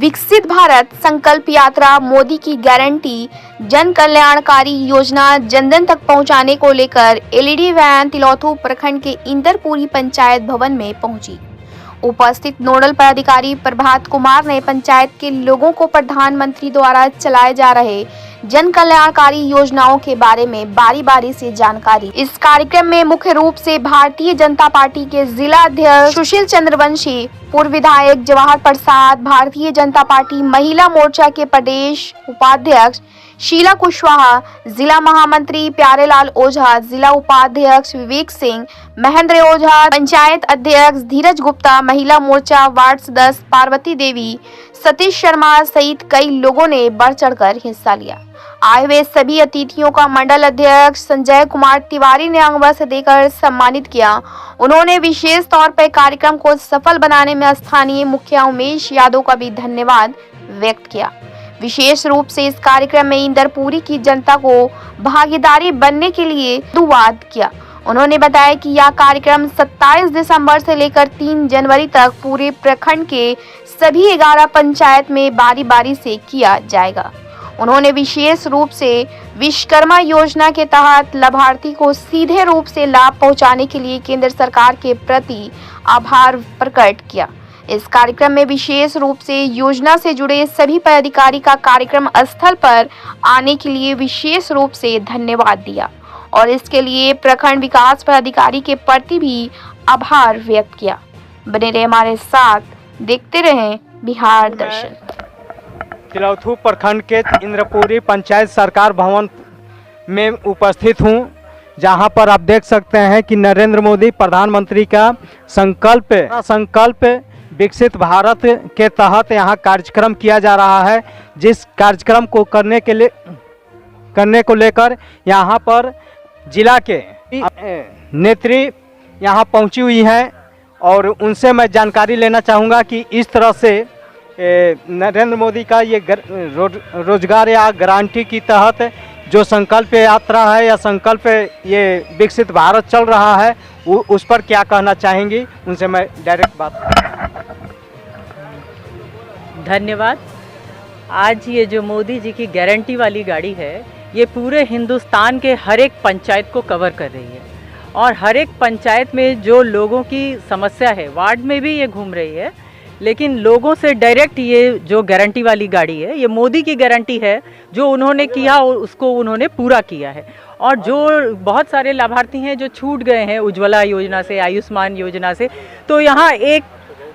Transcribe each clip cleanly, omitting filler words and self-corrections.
विकसित भारत संकल्प यात्रा मोदी की गारंटी जन कल्याणकारी योजना जन जन तक पहुंचाने को लेकर एलईडी वैन तिलौथू प्रखंड के इंदरपुरी पंचायत भवन में पहुंची। उपस्थित नोडल पदाधिकारी प्रभात कुमार ने पंचायत के लोगों को प्रधानमंत्री द्वारा चलाए जा रहे जन कल्याणकारी योजनाओं के बारे में बारी बारी से जानकारी। इस कार्यक्रम में मुख्य रूप से भारतीय जनता पार्टी के जिला अध्यक्ष सुशील चंद्र वंशी, पूर्व विधायक जवाहर प्रसाद, भारतीय जनता पार्टी महिला मोर्चा के प्रदेश उपाध्यक्ष शीला कुशवाहा, जिला महामंत्री प्यारेलाल ओझा, जिला उपाध्यक्ष विवेक सिंह, महेंद्र ओझा, पंचायत अध्यक्ष धीरज गुप्ता, महिला मोर्चा वार्ड सदस्य पार्वती देवी, सतीश शर्मा सहित कई लोगों ने बढ़ चढ़कर हिस्सा लिया। आए हुए सभी अतिथियों का मंडल अध्यक्ष संजय कुमार तिवारी ने अंग वस्त्र देकर सम्मानित किया। उन्होंने विशेष तौर पर कार्यक्रम को सफल बनाने में स्थानीय मुखिया उमेश यादव का भी धन्यवाद व्यक्त किया। विशेष रूप से इस कार्यक्रम में इंदरपुरी की जनता को भागीदारी बनने के लिए धन्यवाद किया। उन्होंने बताया कि यह कार्यक्रम 27 दिसंबर से लेकर 3 जनवरी तक पूरे प्रखंड के सभी 11 पंचायत में बारी बारी से किया जाएगा। उन्होंने विशेष रूप से विश्वकर्मा योजना के तहत लाभार्थी को सीधे रूप से लाभ पहुंचाने के लिए केंद्र सरकार के प्रति आभार प्रकट किया। इस कार्यक्रम में विशेष रूप से योजना से जुड़े सभी पदाधिकारी का कार्यक्रम स्थल पर आने के लिए विशेष रूप से धन्यवाद दिया और इसके लिए प्रखंड विकास पदाधिकारी के प्रति भी आभार व्यक्त किया। बने रहे हमारे साथ, देखते रहें बिहार दर्शन। तिलौथू प्रखंड के इंद्रपुरी पंचायत सरकार भवन में उपस्थित हूं, जहां पर आप देख सकते हैं कि नरेंद्र मोदी प्रधानमंत्री का संकल्प विकसित भारत के तहत यहां कार्यक्रम किया जा रहा है। जिस कार्यक्रम को करने को लेकर यहां पर जिला के नेत्री यहां पहुंची हुई हैं और उनसे मैं जानकारी लेना चाहूँगा कि इस तरह से नरेंद्र मोदी का ये रोजगार या गारंटी की तहत जो संकल्प यात्रा है या संकल्प ये विकसित भारत चल रहा है, उस पर क्या कहना चाहेंगी, उनसे मैं डायरेक्ट बात। धन्यवाद। आज ये जो मोदी जी की गारंटी वाली गाड़ी है, ये पूरे हिंदुस्तान के हर एक पंचायत को कवर कर रही है और हर एक पंचायत में जो लोगों की समस्या है, वार्ड में भी ये घूम रही है, लेकिन लोगों से डायरेक्ट ये जो गारंटी वाली गाड़ी है, ये मोदी की गारंटी है। जो उन्होंने किया उसको उन्होंने पूरा किया है। और जो बहुत सारे लाभार्थी हैं जो छूट गए हैं उज्ज्वला योजना से, आयुष्मान योजना से, तो यहाँ एक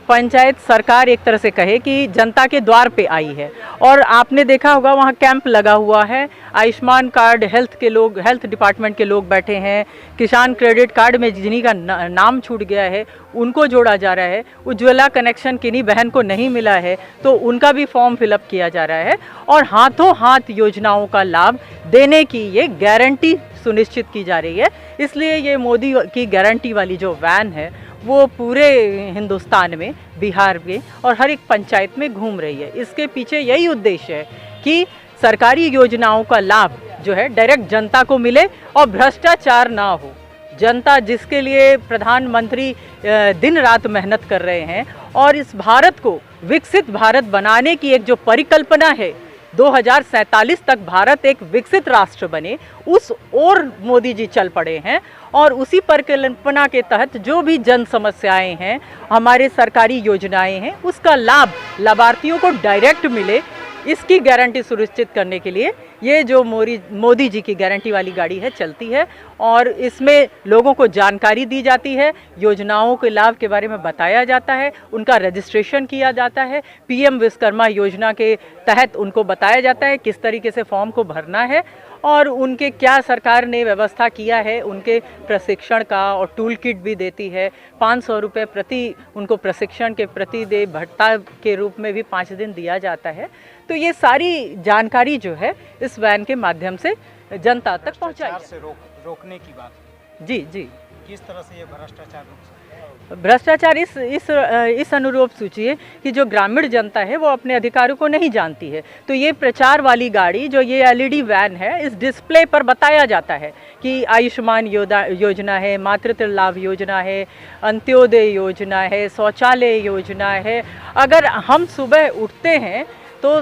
पंचायत सरकार एक तरह से कहे कि जनता के द्वार पे आई है। और आपने देखा होगा वहाँ कैंप लगा हुआ है, आयुष्मान कार्ड हेल्थ डिपार्टमेंट के लोग बैठे हैं, किसान क्रेडिट कार्ड में जिन्हीं का नाम छूट गया है उनको जोड़ा जा रहा है, उज्ज्वला कनेक्शन किन्हीं बहन को नहीं मिला है तो उनका भी फॉर्म फिलअप किया जा रहा है और हाथों हाथ योजनाओं का लाभ देने की ये गारंटी सुनिश्चित की जा रही है। इसलिए ये मोदी की गारंटी वाली जो वैन है वो पूरे हिंदुस्तान में, बिहार में और हर एक पंचायत में घूम रही है। इसके पीछे यही उद्देश्य है कि सरकारी योजनाओं का लाभ जो है डायरेक्ट जनता को मिले और भ्रष्टाचार ना हो। जनता जिसके लिए प्रधानमंत्री दिन रात मेहनत कर रहे हैं और इस भारत को विकसित भारत बनाने की एक जो परिकल्पना है, 2047 तक भारत एक विकसित राष्ट्र बने, उस ओर मोदी जी चल पड़े हैं। और उसी परिकल्पना के तहत जो भी जन समस्याएं हैं, हमारे सरकारी योजनाएं हैं, उसका लाभ लाभार्थियों को डायरेक्ट मिले, इसकी गारंटी सुनिश्चित करने के लिए ये जो मोदी जी की गारंटी वाली गाड़ी है चलती है और इसमें लोगों को जानकारी दी जाती है, योजनाओं के लाभ के बारे में बताया जाता है, उनका रजिस्ट्रेशन किया जाता है, पीएम विश्वकर्मा योजना के तहत उनको बताया जाता है किस तरीके से फॉर्म को भरना है और उनके क्या सरकार ने व्यवस्था किया है, उनके प्रशिक्षण का, और टूल किट भी देती है। 500 रुपये प्रति उनको प्रशिक्षण के प्रति दे भत्ता के रूप में भी 5 दिन दिया जाता है। तो ये सारी जानकारी जो है इस वैन के माध्यम से जनता तक पहुंचाई से रोकने की बात। जी जी, किस तरह से ये भ्रष्टाचार रोक सकते हैं? भ्रष्टाचार इस अनुरूप सोचिए कि जो ग्रामीण जनता है वो अपने अधिकारों को नहीं जानती है। तो ये प्रचार वाली गाड़ी जो ये एलईडी वैन है, इस डिस्प्ले पर बताया जाता है कि आयुष्मान योजना है, मातृत्व लाभ योजना है, अंत्योदय योजना है, शौचालय योजना है। अगर हम सुबह उठते हैं तो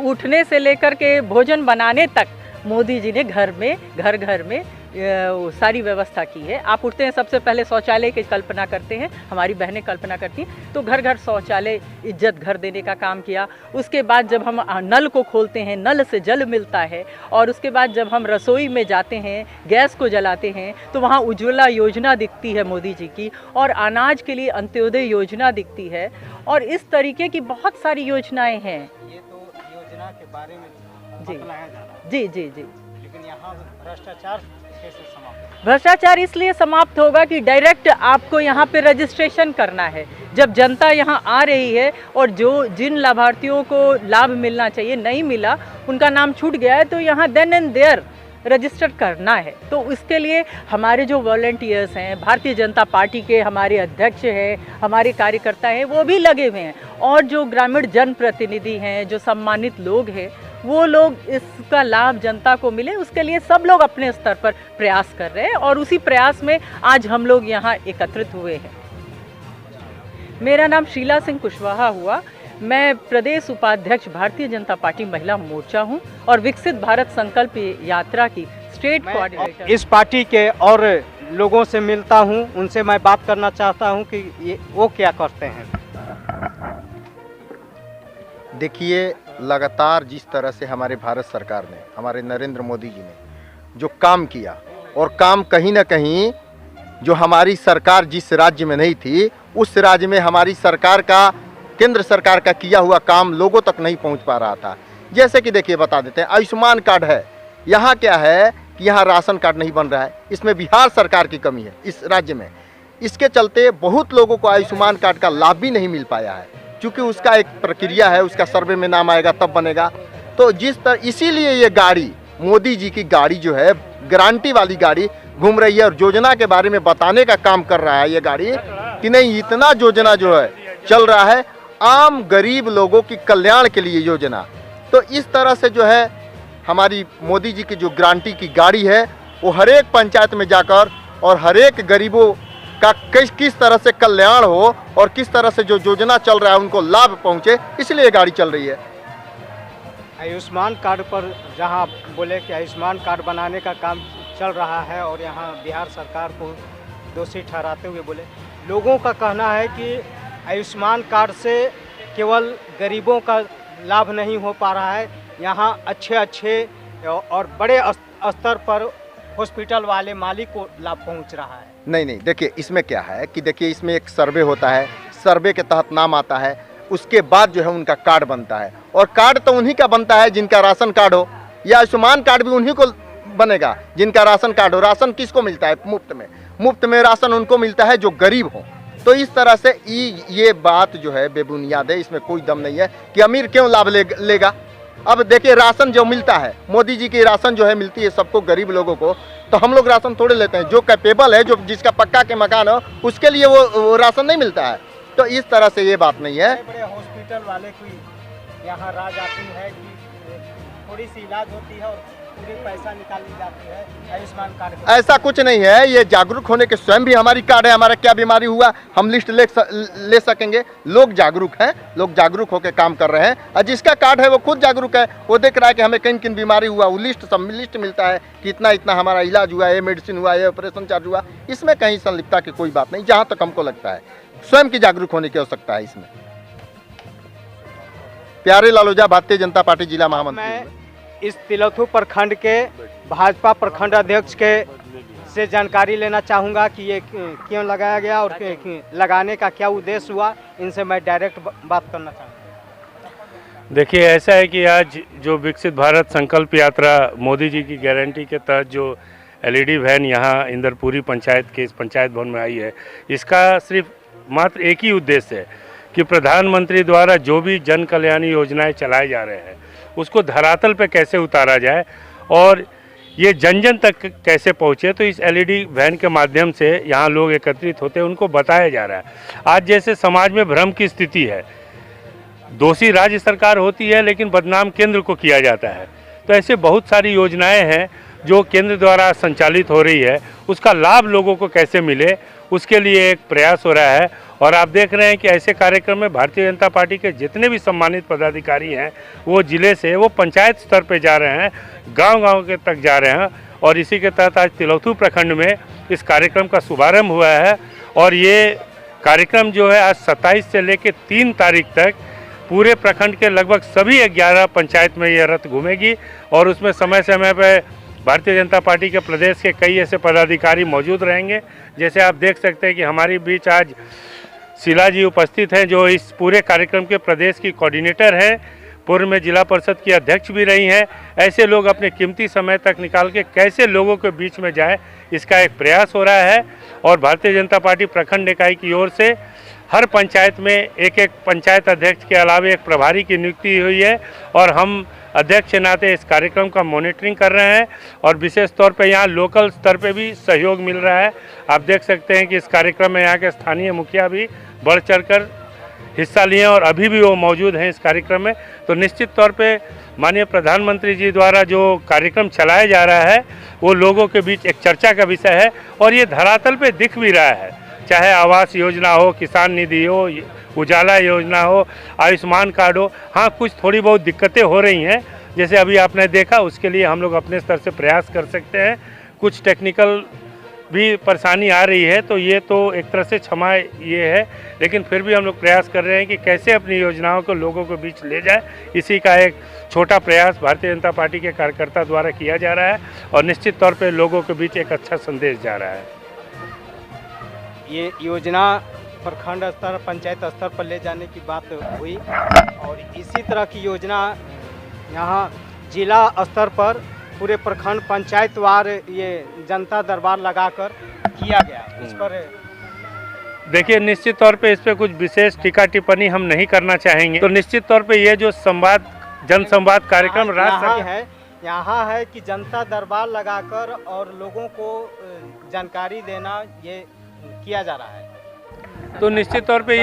उठने से लेकर के भोजन बनाने तक मोदी जी ने घर घर में सारी व्यवस्था की है। आप उठते हैं सबसे पहले शौचालय की कल्पना करते हैं, हमारी बहनें कल्पना करती हैं, तो घर घर शौचालय, इज्जत घर देने का काम किया। उसके बाद जब हम नल को खोलते हैं, नल से जल मिलता है, और उसके बाद जब हम रसोई में जाते हैं, गैस को जलाते हैं, तो वहाँ उज्ज्वला योजना दिखती है मोदी जी की, और अनाज के लिए अंत्योदय योजना दिखती है, और इस तरीके की बहुत सारी योजनाएँ हैं। ये तो योजना के बारे में जी बतलाया जा रहा है, जी जी जी। लेकिन यहाँ भ्रष्टाचार कैसे समाप्त? भ्रष्टाचार इसलिए समाप्त होगा कि डायरेक्ट आपको यहाँ पे रजिस्ट्रेशन करना है। जब जनता यहाँ आ रही है और जिन लाभार्थियों को लाभ मिलना चाहिए नहीं मिला, उनका नाम छूट गया है, तो यहाँ देन एंड देयर रजिस्टर करना है। तो इसके लिए हमारे जो वॉलंटियर्स हैं, भारतीय जनता पार्टी के हमारे अध्यक्ष हैं, हमारे कार्यकर्ता हैं, वो भी लगे हुए हैं, और जो ग्रामीण जनप्रतिनिधि हैं, जो सम्मानित लोग हैं, वो लोग इसका लाभ जनता को मिले, उसके लिए सब लोग अपने स्तर पर प्रयास कर रहे हैं, और उसी प्रयास में आज हम लोग यहाँ एकत्रित हुए हैं। मेरा नाम शीला सिंह कुशवाहा हुआ। मैं प्रदेश उपाध्यक्ष भारतीय जनता पार्टी महिला मोर्चा हूँ और विकसित भारत संकल्प यात्रा की स्टेट कोऑर्डिनेटर। इस पार्टी के और लोगों से मिलता हूँ, उनसे मैं बात करना चाहता हूँ कि वो क्या करते हैं। देखिए, लगातार जिस तरह से हमारे भारत सरकार ने, हमारे नरेंद्र मोदी जी ने जो काम किया, और काम कहीं ना कहीं जो हमारी सरकार जिस राज्य में नहीं थी, उस राज्य में हमारी सरकार का, केंद्र सरकार का किया हुआ काम लोगों तक नहीं पहुंच पा रहा था। जैसे कि देखिए, बता देते हैं, आयुष्मान कार्ड है, यहाँ क्या है कि यहाँ राशन कार्ड नहीं बन रहा है। इसमें बिहार सरकार की कमी है इस राज्य में। इसके चलते बहुत लोगों को आयुष्मान कार्ड का लाभ भी नहीं मिल पाया है, क्योंकि उसका एक प्रक्रिया है, उसका सर्वे में नाम आएगा तब बनेगा। तो इसीलिए ये गाड़ी, मोदी जी की गाड़ी जो है, गारंटी वाली गाड़ी घूम रही है, और योजना के बारे में बताने का काम कर रहा है ये गाड़ी कि नहीं, इतना योजना जो है चल रहा है आम गरीब लोगों की कल्याण के लिए योजना। तो इस तरह से जो है हमारी मोदी जी की जो गारंटी की गाड़ी है, वो हर एक पंचायत में जाकर और हर एक गरीबों का किस तरह से कल्याण हो और किस तरह से जो योजना चल रहा है उनको लाभ पहुंचे, इसलिए गाड़ी चल रही है। आयुष्मान कार्ड पर जहां बोले कि आयुष्मान कार्ड बनाने का काम चल रहा है, और यहां बिहार सरकार को दोषी ठहराते हुए बोले, लोगों का कहना है कि आयुष्मान कार्ड से केवल गरीबों का लाभ नहीं हो पा रहा है, यहाँ अच्छे और बड़े स्तर पर हॉस्पिटल वाले मालिक को लाभ पहुंच रहा है। नहीं, देखिए, इसमें क्या है कि देखिए, इसमें एक सर्वे होता है, सर्वे के तहत नाम आता है, उसके बाद जो है उनका कार्ड बनता है, और कार्ड तो उन्हीं का बनता है जिनका राशन कार्ड हो, या आयुष्मान कार्ड भी उन्हीं को बनेगा जिनका राशन कार्ड हो। राशन किसको मिलता है? मुफ्त में राशन उनको मिलता है जो गरीब हो। तो इस तरह से ये बात जो है बेबुनियाद है, इसमें कोई दम नहीं है कि अमीर क्यों लाभ लेगा। अब देखिए, राशन जो मिलता है, मोदी जी की राशन जो है मिलती है सबको, गरीब लोगों को, तो हम लोग राशन थोड़े लेते हैं। जो कैपेबल है, जो जिसका पक्का के मकान हो, उसके लिए वो राशन नहीं मिलता है। तो इस तरह से ये बात नहीं है। बड़े हॉस्पिटल वाले कोई यहाँ राज आती है कि थोड़ी सी इलाज होती है और पूरी पैसा निकाल ली जाती है आयुष्मान कार्ड। ऐसा कुछ नहीं है। ये जागरूक होने के स्वयं भी हमारी कार्ड है, हमारा क्या बीमारी हुआ हम लिस्ट ले सकेंगे। लोग जागरूक हैं, लोग जागरूक होकर काम कर रहे हैं, और जिसका कार्ड है वो खुद जागरूक है, वो देख रहा है कि हमें किन किन बीमारी हुआ, वो लिस्ट मिलता है कि इतना हमारा इलाज हुआ, ये मेडिसिन हुआ, ये ऑपरेशन चार्ज हुआ। इसमें कहीं संलिप्तता की कोई बात नहीं, जहाँ तक हमको लगता है स्वयं की जागरूक होने की आवश्यकता है इसमें। प्यारे लालूजा, भारतीय जनता पार्टी जिला महामंत्री। इस तिलौथू प्रखंड के भाजपा प्रखंड अध्यक्ष के से जानकारी लेना चाहूँगा कि ये क्यों लगाया गया और लगाने का क्या उद्देश्य हुआ। इनसे मैं डायरेक्ट बात करना चाहूँगा। देखिए, ऐसा है कि आज जो विकसित भारत संकल्प यात्रा मोदी जी की गारंटी के तहत जो एलईडी वैन यहाँ इंदरपुरी पंचायत के इस पंचायत भवन में आई है, इसका सिर्फ मात्र एक ही उद्देश्य है कि प्रधानमंत्री द्वारा जो भी जन कल्याणी योजनाएं चलाए जा रहे हैं उसको धरातल पे कैसे उतारा जाए, और ये जन जन तक कैसे पहुँचे, तो इस एलईडी वैन के माध्यम से यहाँ लोग एकत्रित होते हैं, उनको बताया जा रहा है। आज जैसे समाज में भ्रम की स्थिति है, दोषी राज्य सरकार होती है लेकिन बदनाम केंद्र को किया जाता है, तो ऐसे बहुत सारी योजनाएं हैं जो केंद्र द्वारा संचालित हो रही है, उसका लाभ लोगों को कैसे मिले उसके लिए एक प्रयास हो रहा है। और आप देख रहे हैं कि ऐसे कार्यक्रम में भारतीय जनता पार्टी के जितने भी सम्मानित पदाधिकारी हैं वो जिले से वो पंचायत स्तर पे जा रहे हैं, गांव-गांव के तक जा रहे हैं। और इसी के तहत आज तिलौथू प्रखंड में इस कार्यक्रम का शुभारंभ हुआ है। और ये कार्यक्रम जो है आज 27 से लेकर 3 तारीख तक पूरे प्रखंड के लगभग सभी 11 पंचायत में ये रथ घूमेगी। और उसमें समय समय पर भारतीय जनता पार्टी के प्रदेश के कई ऐसे पदाधिकारी मौजूद रहेंगे। जैसे आप देख सकते हैं कि हमारी बीच आज शीला जी उपस्थित हैं, जो इस पूरे कार्यक्रम के प्रदेश की कोऑर्डिनेटर हैं, पूर्व में जिला परिषद की अध्यक्ष भी रही हैं। ऐसे लोग अपने कीमती समय तक निकाल के कैसे लोगों के बीच में जाए, इसका एक प्रयास हो रहा है। और भारतीय जनता पार्टी प्रखंड इकाई की ओर से हर पंचायत में एक पंचायत अध्यक्ष के अलावा एक प्रभारी की नियुक्ति हुई है। और हम अध्यक्ष के नाते इस कार्यक्रम का मॉनिटरिंग कर रहे हैं और विशेष तौर पे यहाँ लोकल स्तर पे भी सहयोग मिल रहा है। आप देख सकते हैं कि इस कार्यक्रम में यहाँ के स्थानीय मुखिया भी बढ़ चढ़कर हिस्सा लिए और अभी भी वो मौजूद हैं इस कार्यक्रम में। तो निश्चित तौर पे माननीय प्रधानमंत्री जी द्वारा जो कार्यक्रम चलाया जा रहा है वो लोगों के बीच एक चर्चा का विषय है और ये धरातल पे दिख भी रहा है, चाहे आवास योजना हो, किसान निधि हो, उजाला योजना हो, आयुष्मान कार्ड हो। हाँ, कुछ थोड़ी बहुत दिक्कतें हो रही हैं, जैसे अभी आपने देखा, उसके लिए हम लोग अपने स्तर से प्रयास कर सकते हैं। कुछ टेक्निकल भी परेशानी आ रही है, तो ये तो एक तरह से क्षमा ये है, लेकिन फिर भी हम लोग प्रयास कर रहे हैं कि कैसे अपनी योजनाओं को लोगों के बीच ले जाए। इसी का एक छोटा प्रयास भारतीय जनता पार्टी के कार्यकर्ता द्वारा किया जा रहा है और निश्चित तौर पर लोगों के बीच एक अच्छा संदेश जा रहा है। ये योजना प्रखंड स्तर, पंचायत स्तर पर ले जाने की बात हुई और इसी तरह की योजना यहाँ जिला स्तर पर पूरे प्रखंड पंचायतवार ये जनता दरबार लगाकर किया गया। इस पर देखिए, निश्चित तौर पे इस पे कुछ विशेष टीका टिप्पणी हम नहीं करना चाहेंगे। तो निश्चित तौर पे ये जो संवाद, जन संवाद कार्यक्रम यहाँ है कि जनता दरबार लगाकर और लोगों को जानकारी देना ये किया जा रहा है। तो निश्चित तौर पे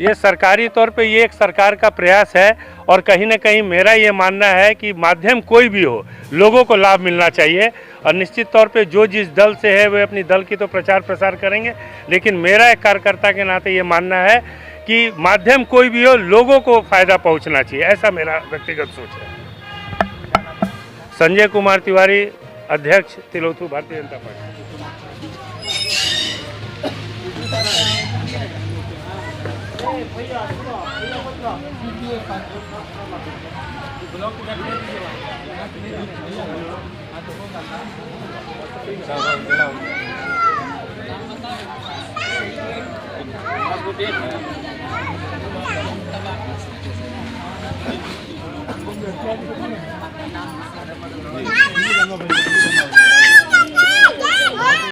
ये सरकारी तौर पर ये एक सरकार का प्रयास है। और कहीं ना कहीं मेरा ये मानना है कि माध्यम कोई भी हो, लोगों को लाभ मिलना चाहिए। और निश्चित तौर पे जो जिस दल से है वे अपनी दल की तो प्रचार प्रसार करेंगे, लेकिन मेरा एक कार्यकर्ता के नाते ये मानना है कि माध्यम कोई भी हो, लोगों को फ़ायदा पहुंचना चाहिए, ऐसा मेरा व्यक्तिगत सोच है। संजय कुमार तिवारी, अध्यक्ष तिलौथू, भारतीय जनता पार्टी। Ini